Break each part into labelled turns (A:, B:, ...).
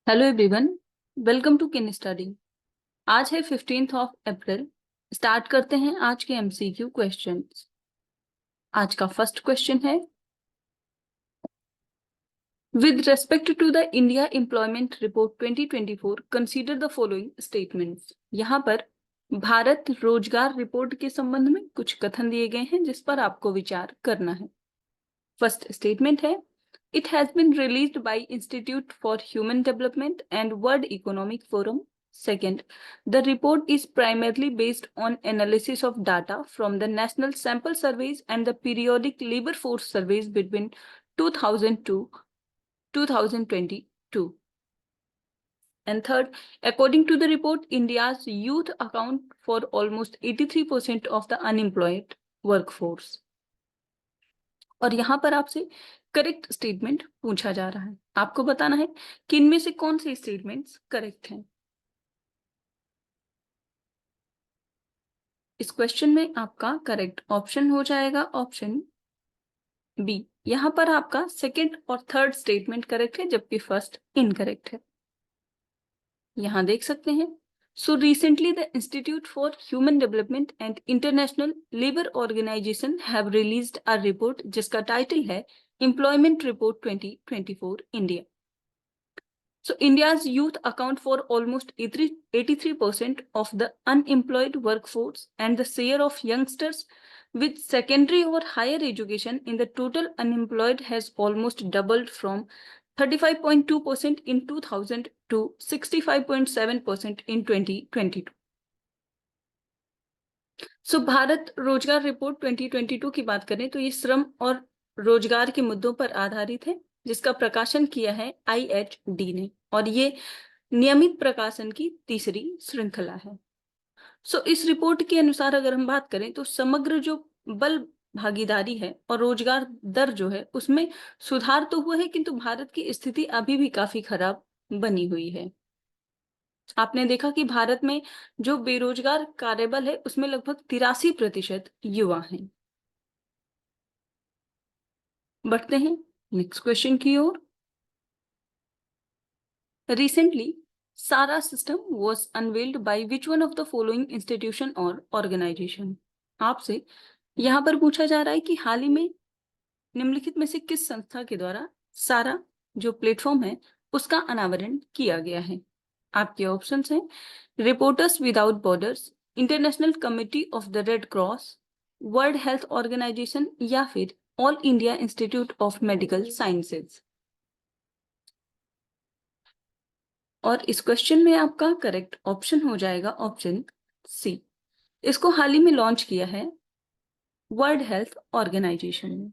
A: Hello everyone, welcome to किन study. आज है 15 अप्रैल। स्टार्ट करते हैं आज के एमसीक्यू क्वेश्चंस। आज का फर्स्ट क्वेश्चन है, with respect to the India employment report 2024 consider the following statements. यहाँ पर भारत रोजगार रिपोर्ट के संबंध में कुछ कथन दिए गए हैं जिस पर आपको विचार करना है। फर्स्ट स्टेटमेंट है, it has been released by Institute for Human Development and World Economic Forum. Second, the report is primarily based on analysis of data from the National Sample Surveys and the periodic labor force surveys between 2002 2022. And third, according to the report, India's youth account for almost 83% of the unemployed workforce. और यहाँ पर आपसे correct statement पूछा जा रहा है। आपको बताना है कि इनमें से कौन से स्टेटमेंट्स करेक्ट हैं। इस क्वेश्चन में आपका करेक्ट ऑप्शन हो जाएगा ऑप्शन बी। यहाँ पर आपका सेकंड और थर्ड स्टेटमेंट करेक्ट है जबकि फर्स्ट इनकरेक्ट है। यहाँ देख सकते हैं, so recently the institute for human development and international labour organisation have released a report जिसका टाइटल है employment report 2024 India. So India's youth account for almost 83% of the unemployed workforce, and the share of youngsters with secondary or higher education in the total unemployed has almost doubled from 35.2% in 2000 to 65.7% in 2022. सो भारत रोजगार report 2022 की बात करें तो ये श्रम और रोजगार के मुद्दों पर आधारित है जिसका प्रकाशन किया है IHD ने, और ये नियमित प्रकाशन की तीसरी श्रृंखला है। सो इस रिपोर्ट के अनुसार अगर हम बात करें तो समग्र जो बल भागीदारी है और रोजगार दर जो है उसमें सुधार तो हुआ है, किंतु भारत की स्थिति अभी भी काफी खराब बनी हुई है। आपने देखा कि भारत में जो बेरोजगार कार्यबल है उसमें लगभग 83% युवा हैं। बढ़ते हैं नेक्स्ट क्वेश्चन की ओर। रिसेंटली सारा system was unveiled by which one of the following institution और organization। आपसे यहाँ पर पूछा जा रहा है कि हाल ही में निम्नलिखित में से किस संस्था के द्वारा सारा जो प्लेटफॉर्म है उसका अनावरण किया गया है। आपके ऑप्शंस हैं reporters without borders, international committee of the red cross, world health organisation या फिर all India institute of medical sciences. और इस क्वेश्चन में आपका करेक्ट ऑप्शन हो जाएगा ऑप्शन सी। इसको हाल ही में लॉन्च किया है वर्ल्ड हेल्थ ऑर्गेनाइजेशन ने।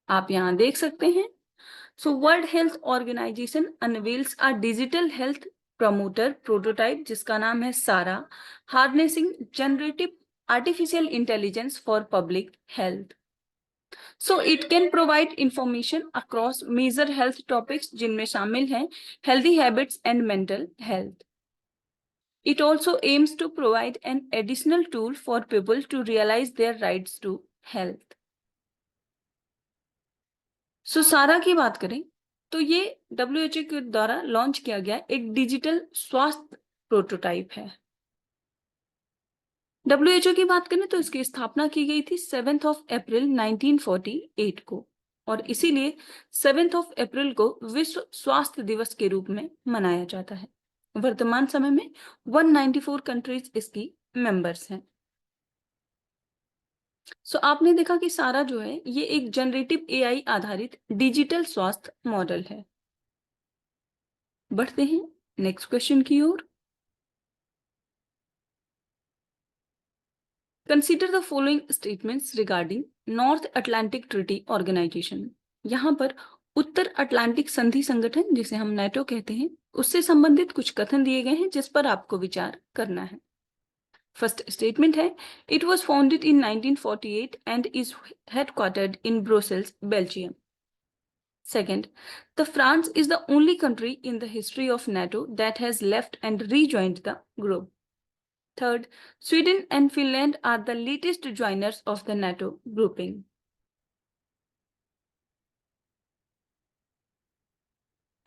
A: आप यहाँ देख सकते हैं, so world health organisation unveils a digital health promoter prototype जिसका नाम है Sarah, harnessing generative artificial intelligence for public health. So it can provide information across major health topics जिनमें शामिल हैं healthy habits and mental health. It also aims to provide an additional tool for people to realize their rights to health. So सारा की बात करें तो ये WHO के द्वारा लॉन्च किया गया एक डिजिटल स्वास्थ्य प्रोटोटाइप है। WHO की बात करें तो इसकी स्थापना की गई थी 7 अप्रैल 1948 को, और इसीलिए 7 अप्रैल को विश्व स्वास्थ्य दिवस के रूप में मनाया जाता है। वर्तमान समय में 194 कंट्रीज इसकी मेंबर्स हैं। सो आपने देखा कि सारा जो है ये एक जनरेटिव AI आधारित डिजिटल स्वास्थ्य मॉडल है। बढ़ते हैं नेक्स्ट क्वेश्चन की ओर। Consider the following statements regarding North Atlantic Treaty Organisation. यहाँ पर उत्तर अटलांटिक संधि संगठन जिसे हम NATO कहते हैं उससे संबंधित कुछ कथन दिए गए हैं जिस पर आपको विचार करना है। फर्स्ट स्टेटमेंट है, it was founded in 1948 and is headquartered in Brussels, Belgium. Second, the France is the only country in the history of NATO that has left and rejoined the group. Third, Sweden and Finland are the latest joiners of the NATO grouping.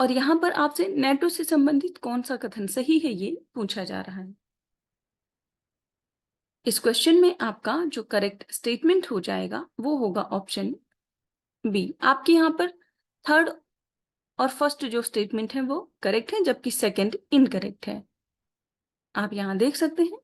A: और यहाँ पर आपसे NATO से संबंधित कौन सा कथन सही है ये पूछा जा रहा है। इस क्वेश्चन में आपका जो करेक्ट स्टेटमेंट हो जाएगा वो होगा ऑप्शन बी। आपके यहाँ पर थर्ड और फर्स्ट जो स्टेटमेंट है वो करेक्ट है, जबकि सेकंड इनकरेक्ट है। आप यहाँ देख सकते हैं।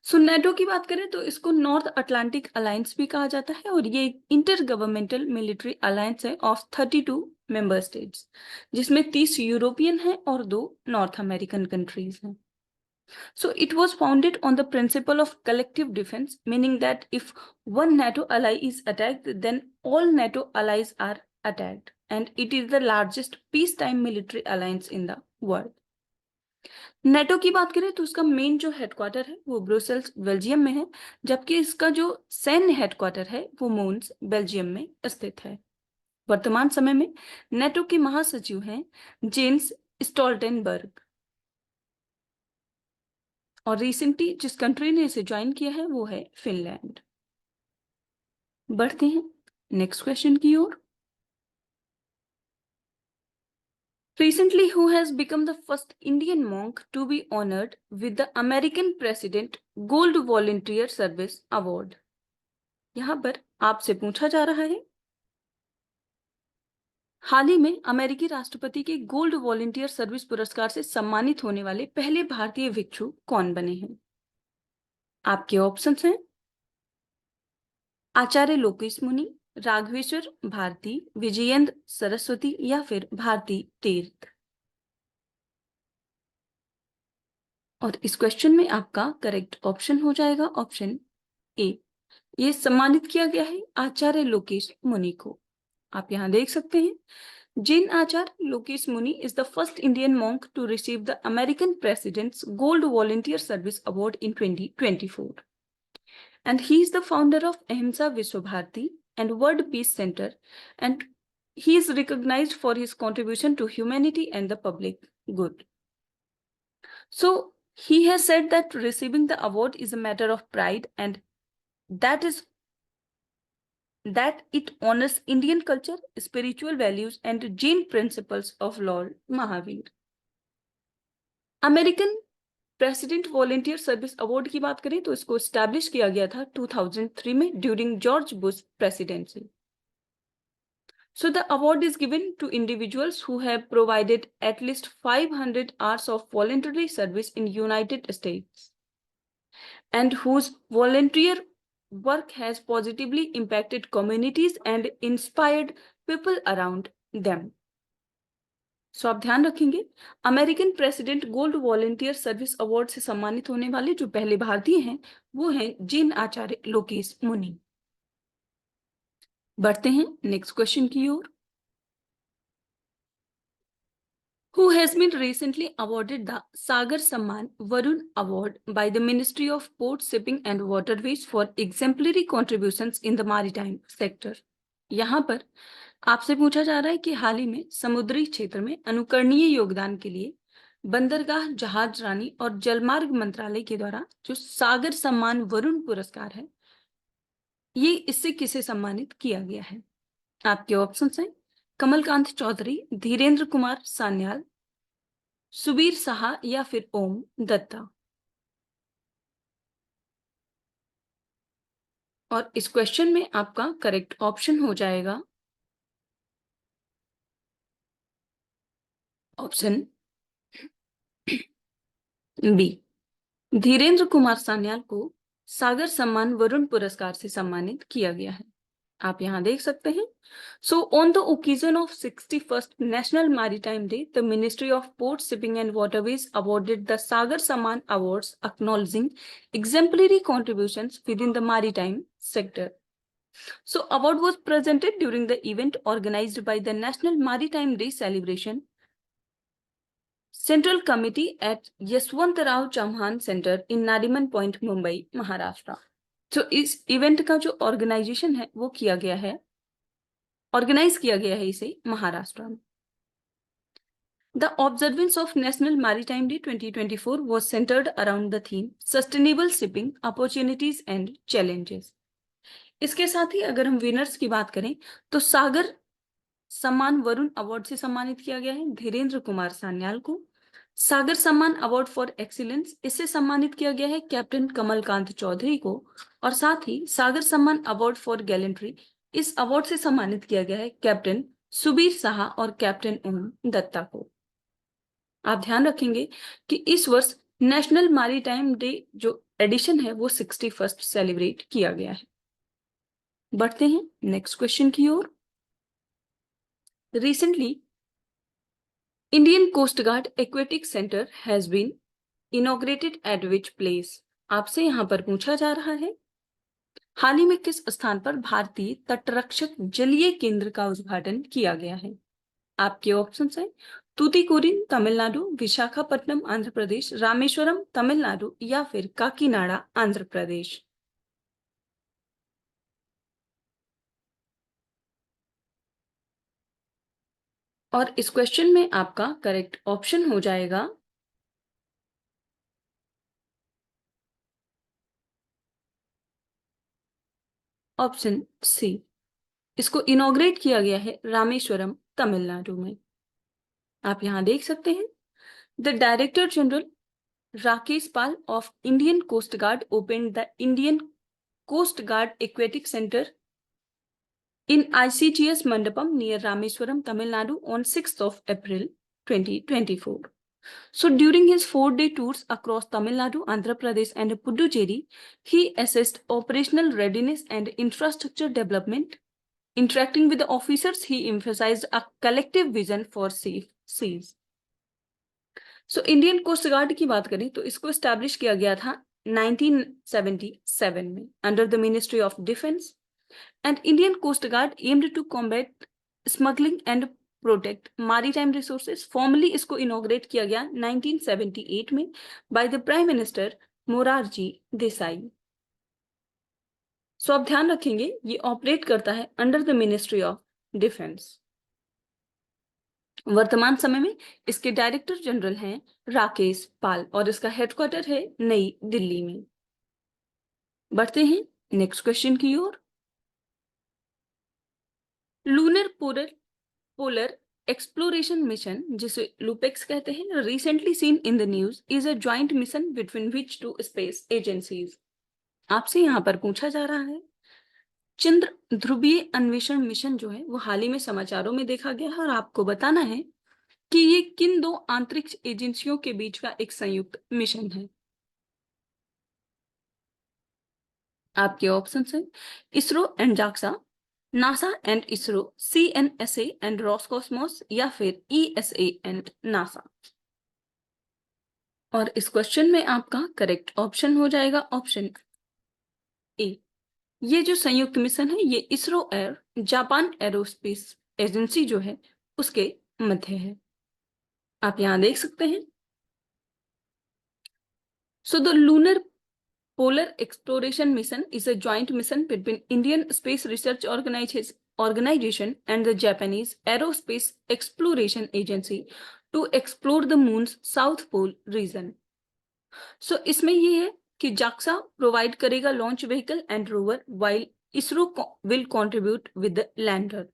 A: सो नेटो की बात करें तो इसको नॉर्थ अटलांटिक अलायंस भी कहा जाता है और ये इंटर गवर्नमेंटल मिलिट्री अलायंस है ऑफ 32 मेंबर स्टेट्स, जिसमें 30 यूरोपियन हैं और 2 नॉर्थ अमेरिकन कंट्रीज हैं। So it was founded on the principle of collective defense, meaning that if one NATO ally is attacked, then all NATO allies are attacked, and it is the largest peacetime military alliance in the world. NATO की बात करें तो उसका main जो headquarter है वो Brussels Belgium में है, जबकि इसका जो सैन्य हेडक्वार्टर है वो मोन्स बेल्जियम में स्थित है। वर्तमान समय में नेटो के महासचिव हैं जेन्स स्टोल्टेनबर्ग, और रिसेंटली जिस कंट्री ने इसे ज्वाइन किया है वो है फिनलैंड। बढ़ते हैं नेक्स्ट क्वेश्चन की ओर। Recently, who has become the first Indian monk to be honored with the American President Gold Volunteer Service Award? यहाँ पर आपसे पूछा जा रहा है हाल ही में अमेरिकी राष्ट्रपति के गोल्ड वॉलंटियर सर्विस पुरस्कार से सम्मानित होने वाले पहले भारतीय भिक्षु कौन बने हैं? आपके ऑप्शंस हैं आचार्य लोकेश मुनि, राघवेश्वर भारती, विजयेंद्र सरस्वती या फिर भारती तीर्थ। और इस क्वेश्चन में आपका करेक्ट ऑप्शन हो जाएगा ऑप्शन ए। ये सम्मानित किया गया है आचार्य लोकेश मुनि को। आप यहाँ देख सकते हैं जैन आचार्य लोकेश मुनि is the first Indian monk to receive the American President's Gold Volunteer Service Award in 2024. And he is the founder of Ahimsa Vishwabharati and World Peace Center, and he is recognized for his contribution to humanity and the public good. So he has said that receiving the award is a matter of pride, and that it honors Indian culture, spiritual values, and Jain principles of Lord Mahavir. American president volunteer service award की बात करें तो इसको establish किया गया था 2003 में during George Bush presidency. So the award is given to individuals who have provided at least 500 hours of voluntary service in United States and whose volunteer work has positively impacted communities and inspired people around them. So आप ध्यान रखेंगे American president gold volunteer service award से सम्मानित होने वाले जो पहले भारतीय हैं वो हैं जैन आचार्य लोकेश मुनि। बढ़ते हैं नेक्स्ट क्वेश्चन की ओर। Who has been recently awarded the Sagar Samman Varun Award by the Ministry of Port, Shipping and Waterways for exemplary contributions in the maritime sector? यहाँ पर आपसे पूछा जा रहा है कि हाल ही में समुद्री क्षेत्र में अनुकरणीय योगदान के लिए बंदरगाह, जहाज रानी और जलमार्ग मंत्रालय के द्वारा जो सागर सम्मान वरुण पुरस्कार है ये इससे किसे सम्मानित किया गया है? आपके ऑप्शंस हैं कमलकांत चौधरी, धीरेन्द्र कुमार सान्याल, सुबीर साहा या फिर ओम दत्ता। और इस क्वेश्चन में आपका करेक्ट ऑप्शन हो जाएगा ऑप्शन बी। धीरेन्द्र कुमार सान्याल को सागर सम्मान वरुण पुरस्कार से सम्मानित किया गया है। आप यहाँ देख सकते हैं so on the occasion of 61st national maritime day the ministry of port, shipping and waterways awarded the Sagar Samman awards acknowledging exemplary contributions within the maritime sector. So award was presented during the event organized by the National Maritime Day celebration Central Committee at Yashwantrao Chavan centre in Nariman point, Mumbai, Maharashtra. तो इस event का जो organisation है वो organise किया गया है इसे महाराष्ट्र में। The observance of National Maritime Day 2024 was centered around the theme Sustainable Shipping Opportunities and Challenges. इसके साथ ही अगर हम विनर्स की बात करें तो सागर सम्मान वरुण अवार्ड से सम्मानित किया गया है धीरेन्द्र कुमार सान्याल को। सागर सम्मान अवार्ड फॉर एक्सीलेंस, इससे सम्मानित किया गया है कैप्टन कमलकांत चौधरी को। और साथ ही सागर सम्मान अवार्ड फॉर गैलेंट्री, इस अवार्ड से सम्मानित किया गया है कैप्टन सुबीर साहा और कैप्टन ओम दत्ता को। आप ध्यान रखेंगे कि इस वर्ष नेशनल मैरीटाइम डे जो एडिशन है वो 61st सेलिब्रेट किया गया है। बढ़ते हैं नेक्स्ट क्वेश्चन की ओर। Recently Indian coast guard aquatic centre has been inaugurated at which place? आपसे यहां पर पूछा जा रहा है हाल ही में किस स्थान पर भारतीय तटरक्षक जलीय केंद्र का उद्घाटन किया गया है? आपके ऑप्शंस हैं तूतीकोरिन तमिलनाडु, विशाखापट्टनम आंध्र प्रदेश, रामेश्वरम तमिलनाडु या फिर काकीनाडा आंध्र प्रदेश। और इस क्वेश्चन में आपका करेक्ट ऑप्शन हो जाएगा ऑप्शन सी। इसको इनॉग्रेट किया गया है रामेश्वरम तमिलनाडु में। आप यहां देख सकते हैं the director general Rakesh Pal of Indian Coast Guard opened the Indian Coast Guard Aquatic Center in ICTS Mandapam near Rameswaram, Tamil Nadu on 6th of April 2024. So during his 4-day tours across Tamil Nadu, Andhra Pradesh and Puducherry, he assessed operational readiness and infrastructure development. Interacting with the officers, he emphasized a collective vision for safe seas. So Indian coast guard की बात करें तो इसको establish किया गया था 1977 में under the ministry of defence and Indian coast guard aimed to combat smuggling and protect maritime resources. Formally इसको इनॉग्रेट किया गया 1978 में by the prime minister Morarji Desai. So आप ध्यान रखेंगे ये ऑपरेट करता है under the ministry of defence. वर्तमान समय में इसके डायरेक्टर जनरल हैं राकेश पाल और इसका हेडक्वार्टर है नई दिल्ली में। बढ़ते हैं नेक्स्ट क्वेश्चन की ओर। लूनर पोलर एक्सप्लोरेशन मिशन, जिसे लूपेक्स कहते हैं, recently seen in the news is a joint mission between which two space agencies? आपसे यहां पर पूछा जा रहा है चंद्र ध्रुवीय अन्वेषण मिशन जो है वो हाल ही में समाचारों में देखा गया है और आपको बताना है कि ये किन दो अंतरिक्ष एजेंसियों के बीच का एक संयुक्त मिशन है। आपके ऑप्शंस हैं ISRO and JAXA, NASA and ISRO, CNSA and Roscosmos या फिर ESA एंड नासा। और इस क्वेश्चन में आपका करेक्ट ऑप्शन हो जाएगा ऑप्शन ए। ये जो संयुक्त मिशन है ये इसरो और जापान एरोस्पेस एजेंसी जो है उसके मध्य है। आप यहां देख सकते हैं so the lunar Polar Exploration Mission is a joint mission between Indian Space Research Organization and the Japanese Aerospace Exploration Agency to explore the moon's South Pole region. So इसमें ये है कि JAXA provide करेगा launch vehicle and rover while ISRO will contribute with the lander.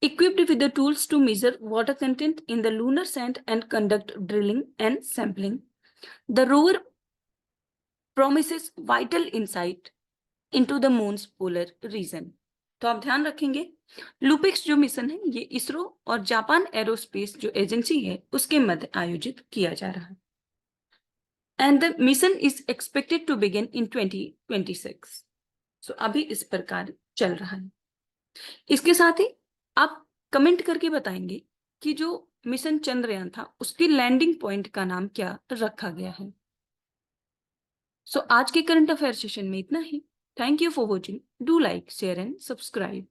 A: Equipped with the tools to measure water content in the lunar sand and conduct drilling and sampling, the rover promises vital insight into the moon's polar region. तो आप ध्यान रखेंगे LUPEX जो mission है ये इसरो और Japan aerospace जो agency है उसके मध्य आयोजित किया जा रहा है and the mission is expected to begin in 2026। सो अभी इस प्रकार चल रहा है। इसके साथ ही आप कमेंट करके बताएंगे कि जो मिशन चंद्रयान था उसकी लैंडिंग पॉइंट का नाम क्या रखा गया है। सो आज के करंट अफेयर सेशन में इतना ही। Thank you for watching. Do like, share and subscribe.